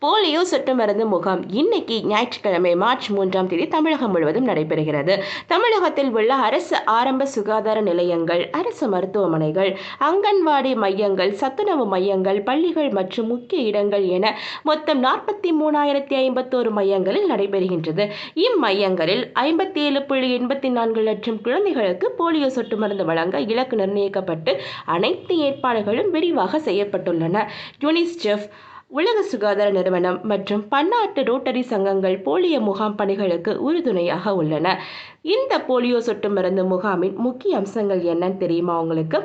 Polio சொட்டு மருந்து முகாம் இன்னைக்கு ஞாயிற்றுக்கிழமை மார்ச் 3ஆம் தேதி தமிழகம் முழுவதும் நடைபெறுகிறது. தமிழகத்தில் உள்ள அரசு ஆரம்ப சுகாதார நிலையங்கள், அரசு மருத்துவமனைகள், அங்கன்வாடி மையங்கள், சத்துணவு மையங்கள், பள்ளிகள் மற்றும் முக்கிய இடங்கள் என மொத்தம் 43,051 மையங்களில் நடைபெறுகின்றது. இம்மையங்களில் 57.84 லட்சம் குழந்தைகளுக்கு போலியோ சொட்டு மருந்து வழங்க இலக்கு நிர்ணயிக்கப்பட்டு அனைத்து ஏற்பாடுகளும் விரிவாக செய்யப்பட்டுள்ளன. யுனிசெஃப், உலக சுகாதார நிறுவனம் மற்றும் பன்னாட்டு ரோட்டரி சங்கங்கள் போலியோ முகாம் பணிகளுக்கு உறுதுணையாக உள்ளன. இந்த போலியோ சொட்டு மருந்து முகாமின் முக்கிய அம்சங்கள் என்னன்னு தெரியுமா உங்களுக்கு?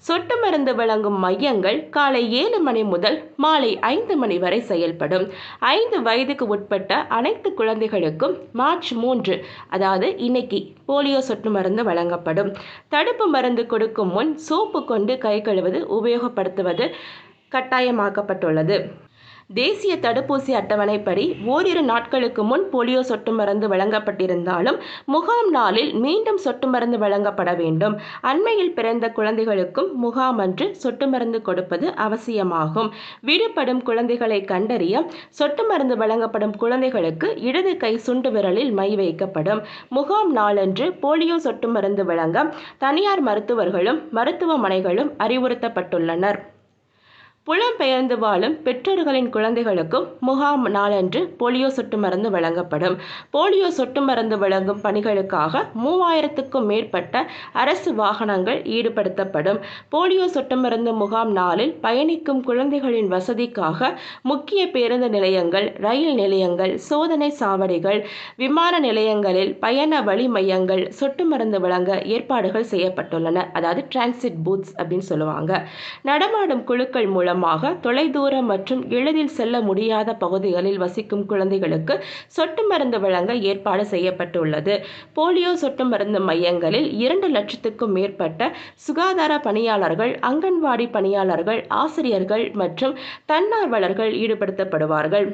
சொட்டு மருந்து வழங்கும் மையங்கள் காலை 7 மணி முதல் மாலை 5 மணி வரை செயல்படும். 5 வயதுக்கு உட்பட்ட அனைத்து குழந்தைகளுக்கும் மார்ச் 3 அதாவது இன்னைக்கு போலியோ சொட்டு மருந்து வழங்கப்படும். தடுப்பு மருந்து கொடுக்கும் முன் சோப்பு கொண்டு கை கழுவுவது உபயோகப்படுத்துவது கட்டாயமாக்கப்பட்டுள்ளது. தேசிய தடுப்பூசி அட்டவணைப்படி ஓரிரு நாட்களுக்கு முன் போலியோ சொட்டு மருந்து வழங்கப்பட்டிருந்தாலும் முகாம் நாளில் மீண்டும் சொட்டு மருந்து வழங்கப்பட வேண்டும். அண்மையில் பிறந்த குழந்தைகளுக்கும் முகாம் அன்று சொட்டு மருந்து கொடுப்பது அவசியமாகும். விடுபடும் குழந்தைகளை கண்டறிய சொட்டு மருந்து வழங்கப்படும் குழந்தைகளுக்கு இடது கை சுண்டு விரலில் மை வைக்கப்படும். முகாம் நாளன்று போலியோ சொட்டு மருந்து வழங்க தனியார் மருத்துவர்களும் மருத்துவமனைகளும் அறிவுறுத்தப்பட்டுள்ளனர். புலம்பெயர்ந்து வாழும் பெற்றோர்களின் குழந்தைகளுக்கும் முகாம் நாளன்று போலியோ சொட்டு மருந்து வழங்கப்படும். போலியோ சொட்டு மருந்து வழங்கும் பணிகளுக்காக 3000க்கும் மேற்பட்ட அரசு வாகனங்கள் ஈடுபடுத்தப்படும். போலியோ சொட்டு மருந்து முகாம் நாளில் பயணிக்கும் குழந்தைகளின் வசதிக்காக முக்கிய பேருந்து நிலையங்கள், ரயில் நிலையங்கள், சோதனை சாவடிகள், விமான நிலையங்களில் பயண வழி மையங்கள் சொட்டு மருந்து வழங்க ஏற்பாடுகள் செய்யப்பட்டுள்ளன. அதாவது டிரான்சிட் பூத்ஸ் அப்படின்னு சொல்லுவாங்க. நடமாடும் குழுக்கள் மூலம் தொலைதூர மற்றும் எளிதில் செல்ல முடியாத பகுதிகளில் வசிக்கும் குழந்தைகளுக்கு சொட்டு மருந்து வழங்க ஏற்பாடு செய்யப்பட்டுள்ளது. போலியோ சொட்டு மருந்து மையங்களில் 2 லட்சத்துக்கும் மேற்பட்ட சுகாதார பணியாளர்கள், அங்கன்வாடி பணியாளர்கள், ஆசிரியர்கள் மற்றும் தன்னார்வலர்கள் ஈடுபடுத்தப்படுவார்கள்.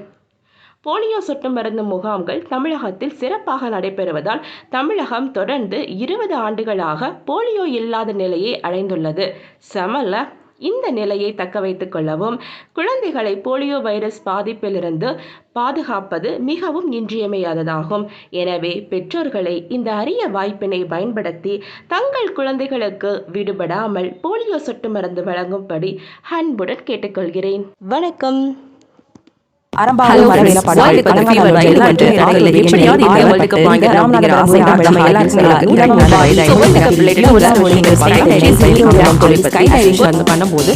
போலியோ சொட்டு மருந்து முகாம்கள் தமிழகத்தில் சிறப்பாக நடைபெறுவதால் தமிழகம் தொடர்ந்து 20 ஆண்டுகளாக போலியோ இல்லாத நிலையை அடைந்துள்ளது. சமல்ல. இந்த நிலையை தக்க வைத்துக் கொள்ளவும் குழந்தைகளை போலியோ வைரஸ் பாதிப்பிலிருந்து பாதுகாப்பது மிகவும் இன்றியமையாததாகும். எனவே பெற்றோர்களை இந்த அரிய வாய்ப்பினை பயன்படுத்தி தங்கள் குழந்தைகளுக்கு விடுபடாமல் போலியோ சொட்டு மருந்து வழங்கும்படி அன்புடன் கேட்டுக்கொள்கிறேன். வணக்கம். பண்ணும்போது